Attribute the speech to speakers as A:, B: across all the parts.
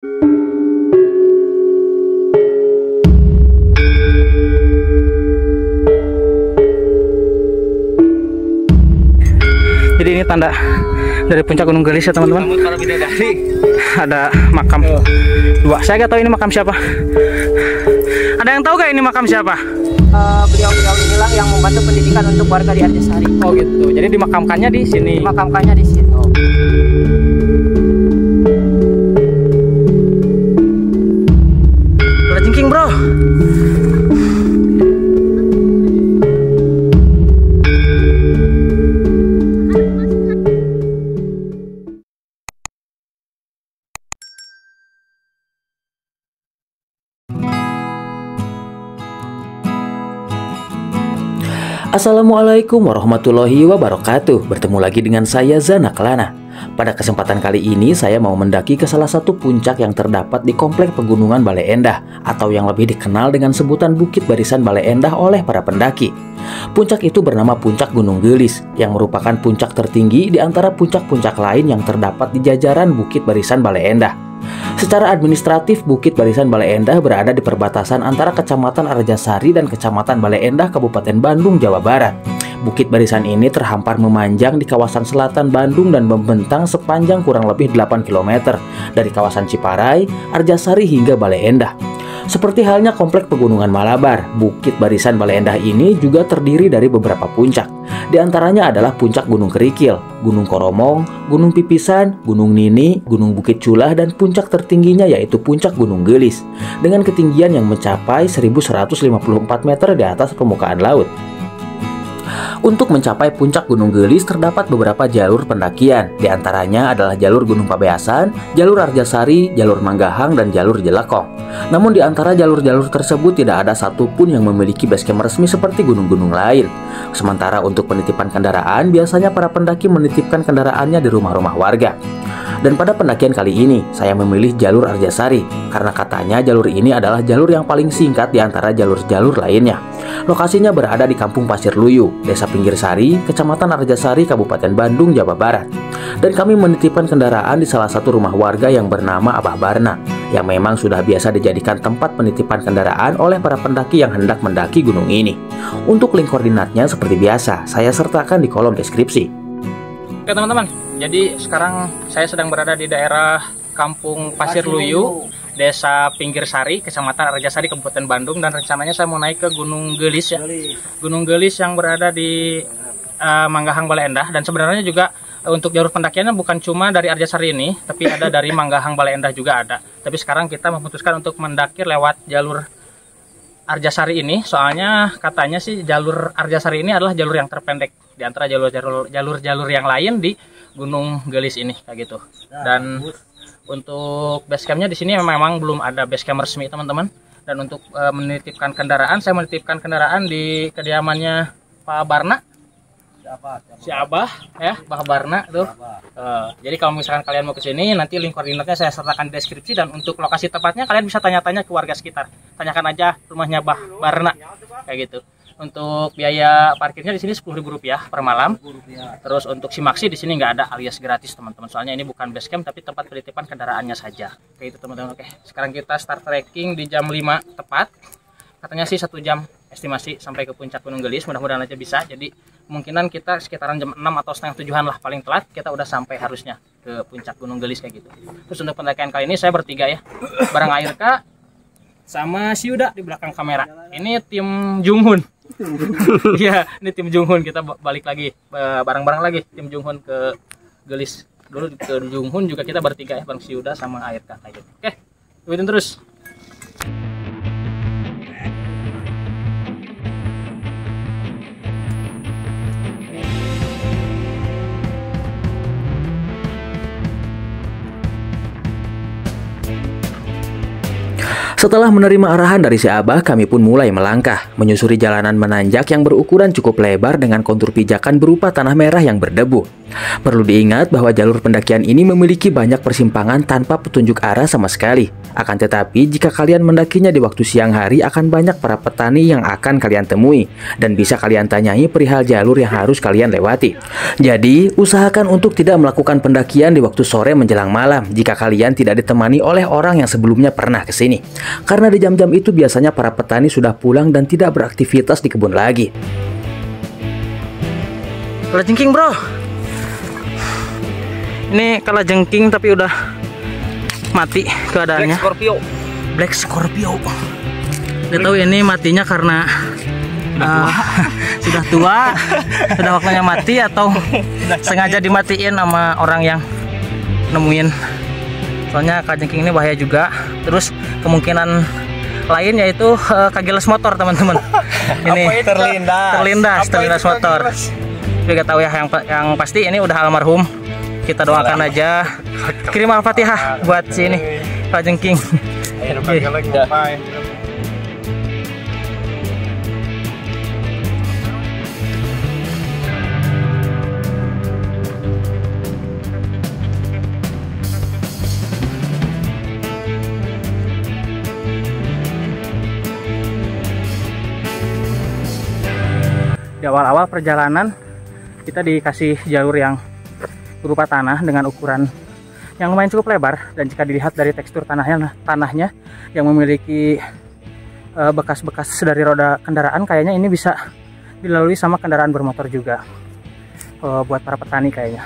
A: Jadi ini tanda dari puncak Gunung Gelis ya teman-teman. Ada makam dua. Saya nggak tahu ini makam siapa. Ada yang tahu gak ini makam siapa?
B: Beliau-beliau inilah yang membantu pendidikan untuk warga di Arjasari.
A: Oh gitu. Jadi dimakamkannya di sini.
B: Dimakamkannya di situ.
A: Udah jingking bro.
C: Assalamualaikum warahmatullahi wabarakatuh. Bertemu lagi dengan saya Zanak Lana. Pada kesempatan kali ini saya mau mendaki ke salah satu puncak yang terdapat di komplek pegunungan Bale Endah, atau yang lebih dikenal dengan sebutan Bukit Barisan Bale Endah oleh para pendaki. Puncak itu bernama Puncak Gunung Gelis, yang merupakan puncak tertinggi di antara puncak-puncak lain yang terdapat di jajaran Bukit Barisan Bale Endah. Secara administratif, Bukit Barisan Bale Endah berada di perbatasan antara Kecamatan Arjasari dan Kecamatan Bale Endah, Kabupaten Bandung, Jawa Barat. Bukit Barisan ini terhampar memanjang di kawasan selatan Bandung dan membentang sepanjang kurang lebih 8 km dari kawasan Ciparai, Arjasari hingga Bale Endah. Seperti halnya komplek pegunungan Malabar, Bukit Barisan Bale Endah ini juga terdiri dari beberapa puncak. Di antaranya adalah Puncak Gunung Kerikil, Gunung Koromong, Gunung Pipisan, Gunung Nini, Gunung Bukit Culah, dan puncak tertingginya yaitu Puncak Gunung Gelis dengan ketinggian yang mencapai 1154 meter di atas permukaan laut. Untuk mencapai puncak Gunung Gelis terdapat beberapa jalur pendakian. Di antaranya adalah jalur Gunung Pabeasan, jalur Arjasari, jalur Manggahang, dan jalur Jelekong. Namun di antara jalur-jalur tersebut tidak ada satupun yang memiliki basecamp resmi seperti gunung-gunung lain. Sementara untuk penitipan kendaraan, biasanya para pendaki menitipkan kendaraannya di rumah-rumah warga. Dan pada pendakian kali ini, saya memilih jalur Arjasari karena katanya jalur ini adalah jalur yang paling singkat di antara jalur-jalur lainnya. Lokasinya berada di Kampung Pasir Luyu, Desa Pinggir Sari, Kecamatan Arjasari, Kabupaten Bandung, Jawa Barat. Dan kami menitipkan kendaraan di salah satu rumah warga yang bernama Abah Barna, yang memang sudah biasa dijadikan tempat penitipan kendaraan oleh para pendaki yang hendak mendaki gunung ini. Untuk link koordinatnya seperti biasa, saya sertakan di kolom deskripsi.
A: Oke teman-teman, jadi sekarang saya sedang berada di daerah Kampung Pasir Luyu, Desa Pinggir Sari, Kecamatan Arjasari, Kabupaten Bandung, dan rencananya saya mau naik ke Gunung Gelis ya. Gunung Gelis yang berada di Manggahang Bale Endah. Dan sebenarnya juga untuk jalur pendakiannya bukan cuma dari Arjasari ini, tapi ada dari Manggahang Bale Endah juga ada. Tapi sekarang kita memutuskan untuk mendaki lewat jalur Arjasari ini, soalnya katanya sih jalur Arjasari ini adalah jalur yang terpendek di antara jalur-jalur yang lain di Gunung Gelis ini kayak gitu. Dan untuk basecampnya di sini memang belum ada basecamp resmi teman-teman. Dan untuk menitipkan kendaraan, saya menitipkan kendaraan di kediamannya Pak Barna, si Abah ya, Pak Barna tuh. Jadi kalau misalkan kalian mau ke sini, nanti link koordinatnya saya sertakan di deskripsi. Dan untuk lokasi tepatnya kalian bisa tanya-tanya ke warga sekitar, tanyakan aja rumahnya Bah Barna kayak gitu. Untuk biaya parkirnya di sini Rp10.000 per malam. Terus untuk simaksi di sini nggak ada alias gratis teman-teman. Soalnya ini bukan basecamp tapi tempat penitipan kendaraannya saja. Kayak itu teman-teman. Oke, sekarang kita start trekking di jam 5 tepat. Katanya sih 1 jam estimasi sampai ke puncak Gunung Gelis. Mudah-mudahan aja bisa. Jadi kemungkinan kita sekitaran jam 6 atau setengah 7-an lah paling telat. Kita udah sampai harusnya ke puncak Gunung Gelis kayak gitu. Terus untuk pendakian kali ini saya bertiga ya. Bareng Airka sama si Yuda di belakang kamera. Ini tim Junghun. Iya, ini tim Junghun. Kita balik lagi bareng-bareng lagi tim Junghun ke Gelis. Dulu ke Junghun juga kita bertiga ya, bareng si Yuda sama Airka kayak gitu. Oke, ikutin terus.
C: Setelah menerima arahan dari si Abah, kami pun mulai melangkah, menyusuri jalanan menanjak yang berukuran cukup lebar dengan kontur pijakan berupa tanah merah yang berdebu. Perlu diingat bahwa jalur pendakian ini memiliki banyak persimpangan tanpa petunjuk arah sama sekali. Akan tetapi, jika kalian mendakinya di waktu siang hari, akan banyak para petani yang akan kalian temui, dan bisa kalian tanyai perihal jalur yang harus kalian lewati. Jadi, usahakan untuk tidak melakukan pendakian di waktu sore menjelang malam, jika kalian tidak ditemani oleh orang yang sebelumnya pernah ke sini. Karena di jam-jam itu biasanya para petani sudah pulang dan tidak beraktivitas di kebun lagi.
A: Kalajengking bro, ini kalajengking tapi udah mati keadaannya. Black Scorpio. Gak tahu ini matinya karena sudah tua, sudah waktunya mati, atau sengaja dimatiin sama orang yang nemuin. Soalnya kalajengking ini bahaya juga. Terus kemungkinan lain yaitu kageles motor teman-teman. Ini terlindas motor. Tapi gak tahu ya, yang pasti ini udah almarhum. Kita doakan aja, kirim Al-Fatihah buat si ini kalajengking. Di awal-awal perjalanan kita dikasih jalur yang berupa tanah dengan ukuran yang lumayan cukup lebar, dan jika dilihat dari tekstur tanahnya yang memiliki bekas-bekas dari roda kendaraan, kayaknya ini bisa dilalui sama kendaraan bermotor juga. Buat para petani kayaknya.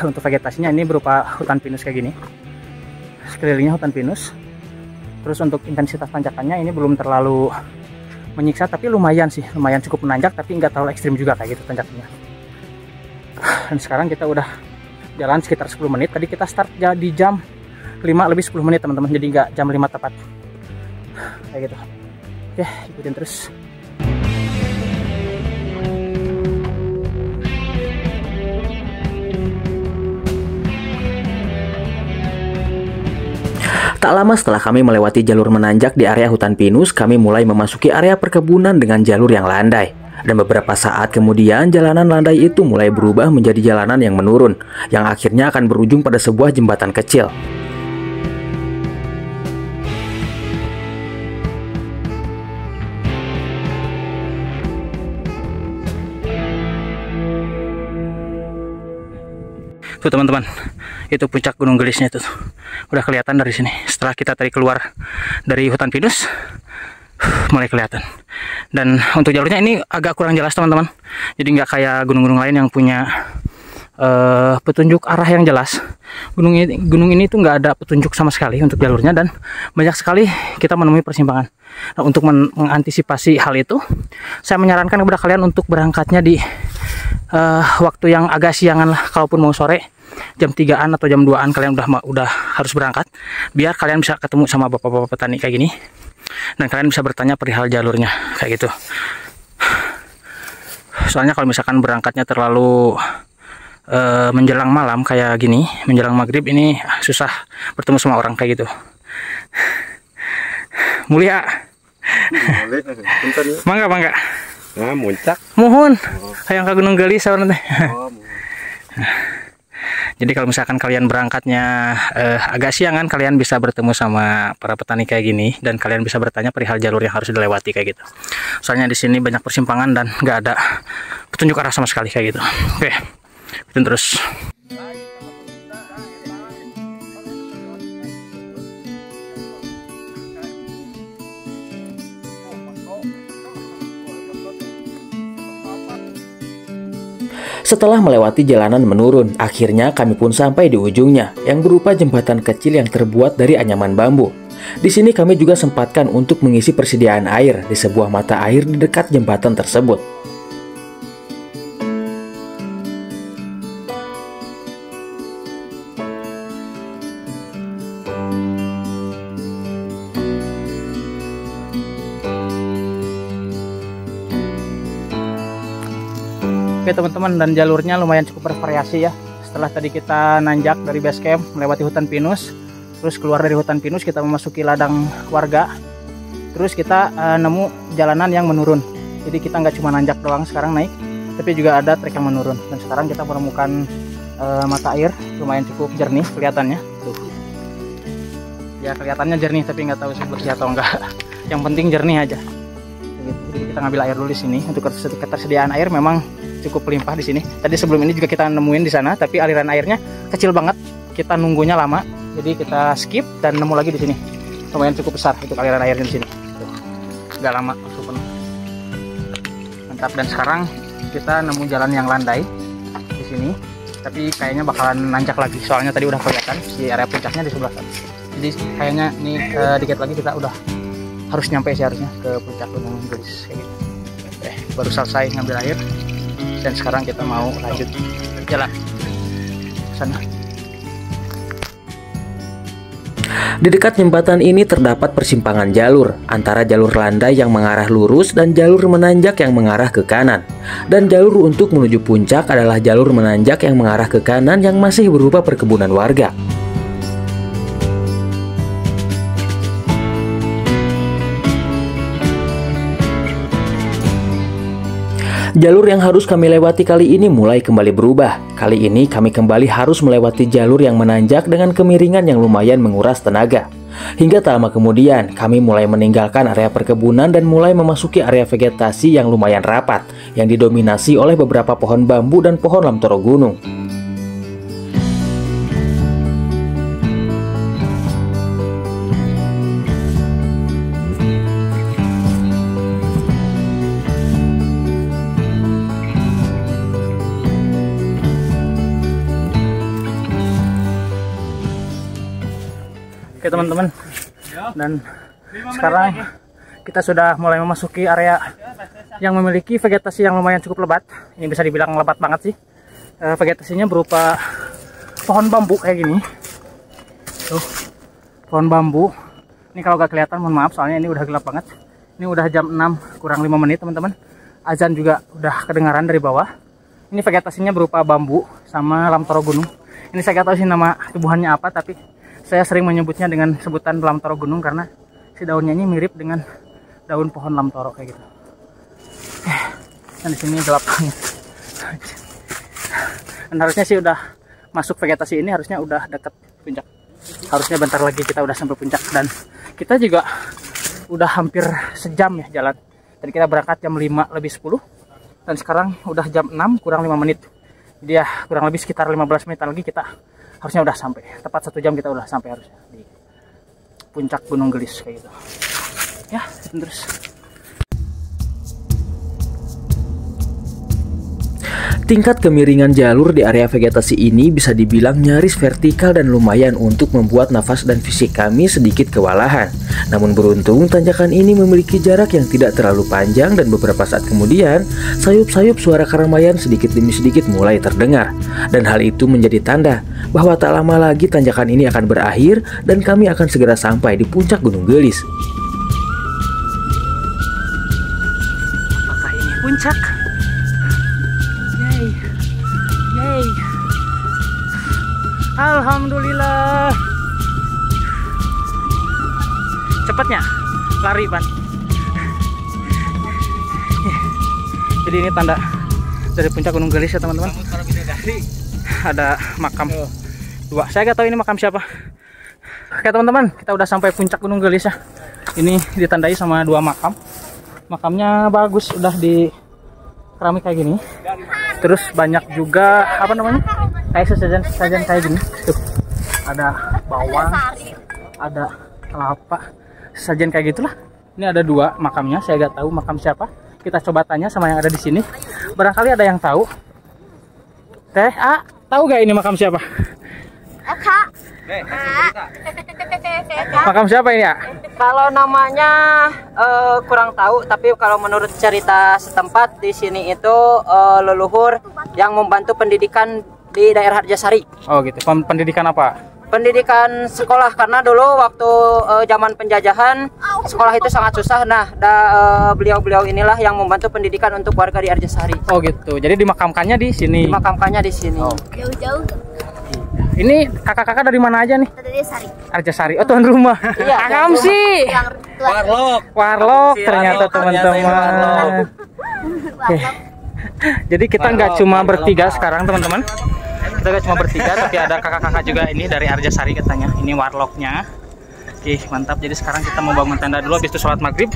A: Untuk vegetasinya ini berupa hutan pinus kayak gini, sekelilingnya hutan pinus. Terus untuk intensitas tanjakannya ini belum terlalu menyiksa, tapi lumayan sih, lumayan cukup menanjak, tapi nggak terlalu ekstrim juga kayak gitu tanjakannya. Dan sekarang kita udah jalan sekitar 10 menit. Tadi kita start di jam 5 lebih 10 menit teman-teman, jadi nggak jam 5 tepat kayak gitu. Oke, ikutin terus.
C: Tak lama setelah kami melewati jalur menanjak di area hutan pinus, kami mulai memasuki area perkebunan dengan jalur yang landai. Dan beberapa saat kemudian, jalanan landai itu mulai berubah menjadi jalanan yang menurun, yang akhirnya akan berujung pada sebuah jembatan kecil.
A: Tuh teman-teman, itu puncak Gunung Gelisnya tuh. Udah kelihatan dari sini. Setelah kita tadi keluar dari hutan pinus, mulai kelihatan. Dan untuk jalurnya ini agak kurang jelas teman-teman. Jadi nggak kayak gunung-gunung lain yang punya petunjuk arah yang jelas. Gunung ini tuh nggak ada petunjuk sama sekali untuk jalurnya, dan banyak sekali kita menemui persimpangan. Nah, untuk mengantisipasi hal itu, saya menyarankan kepada kalian untuk berangkatnya di waktu yang agak siangan lah. Kalaupun mau sore, jam 3-an atau jam 2-an kalian udah harus berangkat, biar kalian bisa ketemu sama bapak-bapak petani kayak gini, dan kalian bisa bertanya perihal jalurnya kayak gitu. Soalnya kalau misalkan berangkatnya terlalu menjelang malam kayak gini, menjelang maghrib, ini susah bertemu sama orang kayak gitu. Mulia, mangga.
D: Nah, muncak.
A: Mohon, hayang ke Gunung Gelis saurna teh. Jadi kalau misalkan kalian berangkatnya agak siangan, kalian bisa bertemu sama para petani kayak gini, dan kalian bisa bertanya perihal jalur yang harus dilewati kayak gitu. Soalnya di sini banyak persimpangan dan nggak ada petunjuk arah sama sekali kayak gitu. Oke, ikutin terus.
C: Setelah melewati jalanan menurun, akhirnya kami pun sampai di ujungnya, yang berupa jembatan kecil yang terbuat dari anyaman bambu. Di sini kami juga sempatkan untuk mengisi persediaan air di sebuah mata air di dekat jembatan tersebut.
A: Oke teman-teman, dan jalurnya lumayan cukup bervariasi ya. Setelah tadi kita nanjak dari base camp melewati hutan pinus, terus keluar dari hutan pinus kita memasuki ladang warga, terus kita nemu jalanan yang menurun. Jadi kita nggak cuma nanjak doang sekarang naik, tapi juga ada trek yang menurun. Dan sekarang kita menemukan mata air lumayan cukup jernih kelihatannya. Tuh. Ya kelihatannya jernih tapi nggak tahu sih bersih atau enggak. Yang penting jernih aja. Jadi kita ngambil air dulu di sini. Untuk ketersediaan air memang cukup limpah di sini. Tadi sebelum ini juga kita nemuin di sana, tapi aliran airnya kecil banget. Kita nunggunya lama, jadi kita skip dan nemu lagi di sini. Lumayan cukup besar untuk aliran airnya di sini. Tuh. Nggak lama langsung penuh. Mantap. Dan sekarang kita nemu jalan yang landai di sini. Tapi kayaknya bakalan nanjak lagi. Soalnya tadi udah kelihatan si area puncaknya di sebelah sana. Jadi kayaknya nih dikit lagi kita udah harus nyampe sih harusnya ke puncak Gunung Gelis kayak gitu. Baru selesai ngambil air dan sekarang kita mau lanjut jalan ke sana.
C: Di dekat jembatan ini terdapat persimpangan jalur antara jalur landai yang mengarah lurus dan jalur menanjak yang mengarah ke kanan. Dan jalur untuk menuju puncak adalah jalur menanjak yang mengarah ke kanan yang masih berupa perkebunan warga. Jalur yang harus kami lewati kali ini mulai kembali berubah. Kali ini kami kembali harus melewati jalur yang menanjak dengan kemiringan yang lumayan menguras tenaga. Hingga tak lama kemudian, kami mulai meninggalkan area perkebunan dan mulai memasuki area vegetasi yang lumayan rapat, yang didominasi oleh beberapa pohon bambu dan pohon lamtoro gunung.
A: Oke teman-teman, dan sekarang kita sudah mulai memasuki area yang memiliki vegetasi yang lumayan cukup lebat. Ini bisa dibilang lebat banget sih. Vegetasinya berupa pohon bambu kayak gini. Tuh, pohon bambu. Ini kalau gak kelihatan mohon maaf, soalnya ini udah gelap banget. Ini udah jam 6 kurang 5 menit teman-teman. Azan juga udah kedengaran dari bawah. Ini vegetasinya berupa bambu sama lamtoro gunung. Ini saya gak tahu sih nama tumbuhannya apa, tapi saya sering menyebutnya dengan sebutan lamtoro gunung karena si daunnya ini mirip dengan daun pohon lamtoro kayak gitu. Dan di sini gelap banget. Dan harusnya sih udah masuk vegetasi ini, harusnya udah dekat puncak. Harusnya bentar lagi kita udah sampai puncak, dan kita juga udah hampir sejam ya jalan. Tadi kita berangkat jam 5 lebih 10 dan sekarang udah jam 6 kurang 5 menit. Jadi ya kurang lebih sekitar 15 menit lagi kita harusnya udah sampai. Tepat 1 jam kita udah sampai harusnya di puncak Gunung Gelis kayak gitu. Ya, terus.
C: Tingkat kemiringan jalur di area vegetasi ini bisa dibilang nyaris vertikal dan lumayan untuk membuat nafas dan fisik kami sedikit kewalahan. Namun beruntung tanjakan ini memiliki jarak yang tidak terlalu panjang dan beberapa saat kemudian sayup-sayup suara keramaian sedikit demi sedikit mulai terdengar. Dan hal itu menjadi tanda bahwa tak lama lagi tanjakan ini akan berakhir dan kami akan segera sampai di puncak Gunung Gelis.
A: Apakah ini puncak? Yeay. Alhamdulillah. Cepatnya lari Pan. Jadi ini tanda dari puncak Gunung Gelis ya teman-teman. Ada makam 2. Saya gak tahu ini makam siapa. Oke teman-teman, kita udah sampai puncak Gunung Gelis ya. Ini ditandai sama 2 makam. Makamnya bagus, udah di keramik kayak gini. Terus banyak juga apa namanya, kayak sesajen kayak gini. Tuh, ada bawang, ada kelapa, sesajen kayak gitulah. Ini ada 2 makamnya, saya gak tahu makam siapa. Kita coba tanya sama yang ada di sini. Barangkali ada yang tahu. Teh, tahu gak ini makam siapa?
B: Kak.
A: Makam siapa ini ya?
B: Kalau namanya kurang tahu, tapi kalau menurut cerita setempat di sini itu leluhur yang membantu pendidikan di daerah Harjasari.
A: Oh gitu. Pendidikan apa?
B: Pendidikan sekolah, karena dulu waktu zaman penjajahan sekolah itu sangat susah. Nah, beliau-beliau inilah yang membantu pendidikan untuk warga di Harjasari.
A: Oh gitu. Jadi dimakamkannya di sini.
B: Dimakamkannya di sini.
A: Oh.
D: Jauh-jauh.
A: Ini kakak-kakak dari mana aja nih?
D: Dari Sari.
A: Arjasari. Oh, tuan rumah. Akam sih. Warlock ternyata teman-teman. Oke. Jadi kita nggak cuma bertiga sekarang teman-teman. Kita nggak cuma bertiga, tapi ada kakak-kakak juga ini dari Arjasari katanya. Ini warlocknya. Oke, mantap. Jadi sekarang kita mau bangun tenda dulu, habis itu sholat maghrib.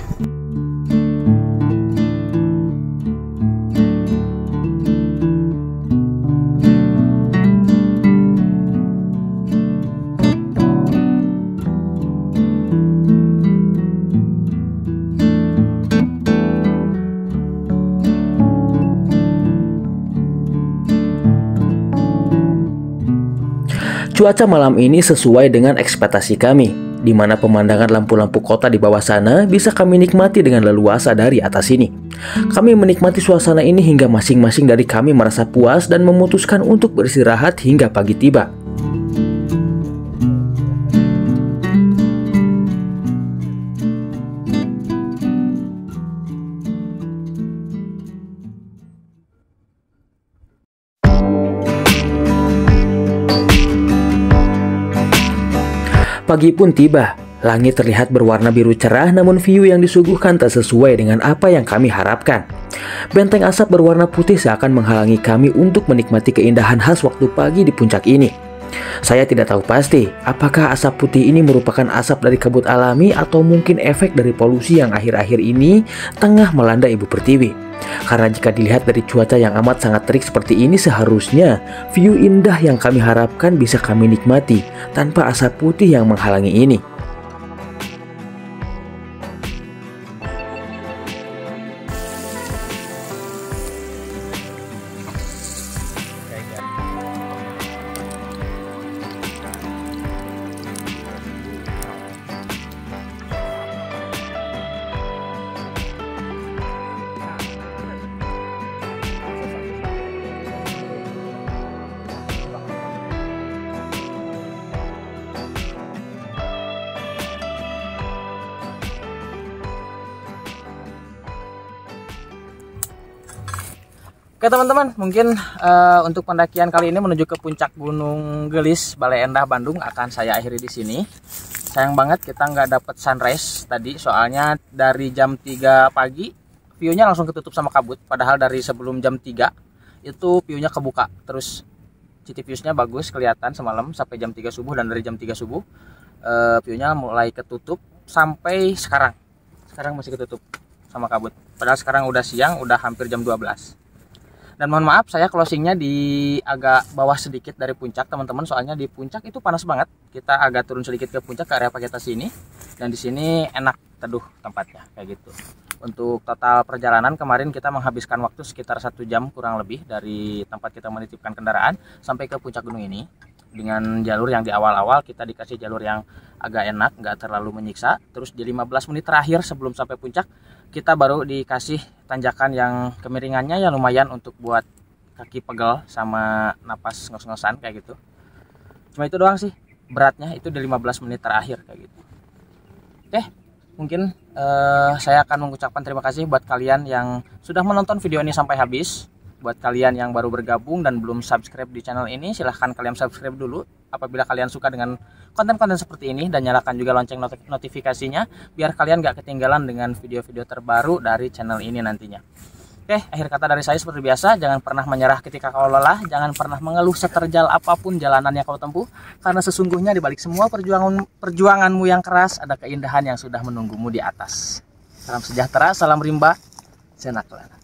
C: Cuaca malam ini sesuai dengan ekspektasi kami, di mana pemandangan lampu-lampu kota di bawah sana bisa kami nikmati dengan leluasa dari atas sini. Kami menikmati suasana ini hingga masing-masing dari kami merasa puas dan memutuskan untuk beristirahat hingga pagi tiba. Pagi pun tiba, langit terlihat berwarna biru cerah namun view yang disuguhkan tak sesuai dengan apa yang kami harapkan. Benteng asap berwarna putih seakan menghalangi kami untuk menikmati keindahan khas waktu pagi di puncak ini. Saya tidak tahu pasti apakah asap putih ini merupakan asap dari kabut alami atau mungkin efek dari polusi yang akhir-akhir ini tengah melanda Ibu Pertiwi. Karena jika dilihat dari cuaca yang amat sangat terik seperti ini, seharusnya view indah yang kami harapkan bisa kami nikmati tanpa asap putih yang menghalangi ini.
A: Oke teman-teman, mungkin untuk pendakian kali ini menuju ke puncak Gunung Gelis, Bale Endah, Bandung akan saya akhiri di sini. Sayang banget kita nggak dapet sunrise tadi, soalnya dari jam 3 pagi view-nya langsung ketutup sama kabut. Padahal dari sebelum jam 3 itu view-nya kebuka, terus city views-nya bagus kelihatan semalam sampai jam 3 subuh, dan dari jam 3 subuh view-nya mulai ketutup sampai sekarang. Sekarang masih ketutup sama kabut. Padahal sekarang udah siang, udah hampir jam 12. Dan mohon maaf saya closingnya di agak bawah sedikit dari puncak teman-teman, soalnya di puncak itu panas banget. Kita agak turun sedikit ke puncak ke area vegetasi ini, dan di sini enak teduh tempatnya kayak gitu. Untuk total perjalanan kemarin kita menghabiskan waktu sekitar 1 jam kurang lebih dari tempat kita menitipkan kendaraan sampai ke puncak gunung ini, dengan jalur yang di awal-awal kita dikasih jalur yang agak enak, nggak terlalu menyiksa. Terus di 15 menit terakhir sebelum sampai puncak kita baru dikasih tanjakan yang kemiringannya ya lumayan untuk buat kaki pegel sama napas ngos-ngosan kayak gitu. Cuma itu doang sih beratnya, itu di 15 menit terakhir kayak gitu. Oke, mungkin saya akan mengucapkan terima kasih buat kalian yang sudah menonton video ini sampai habis. Buat kalian yang baru bergabung dan belum subscribe di channel ini, silahkan kalian subscribe dulu apabila kalian suka dengan konten-konten seperti ini, dan nyalakan juga lonceng notifikasinya biar kalian gak ketinggalan dengan video-video terbaru dari channel ini nantinya. Oke, akhir kata dari saya seperti biasa, jangan pernah menyerah ketika kau lelah, jangan pernah mengeluh seterjal apapun jalanan yang kau tempuh, karena sesungguhnya di balik semua perjuanganmu yang keras ada keindahan yang sudah menunggumu di atas. Salam sejahtera, salam rimba, Zana Kelana.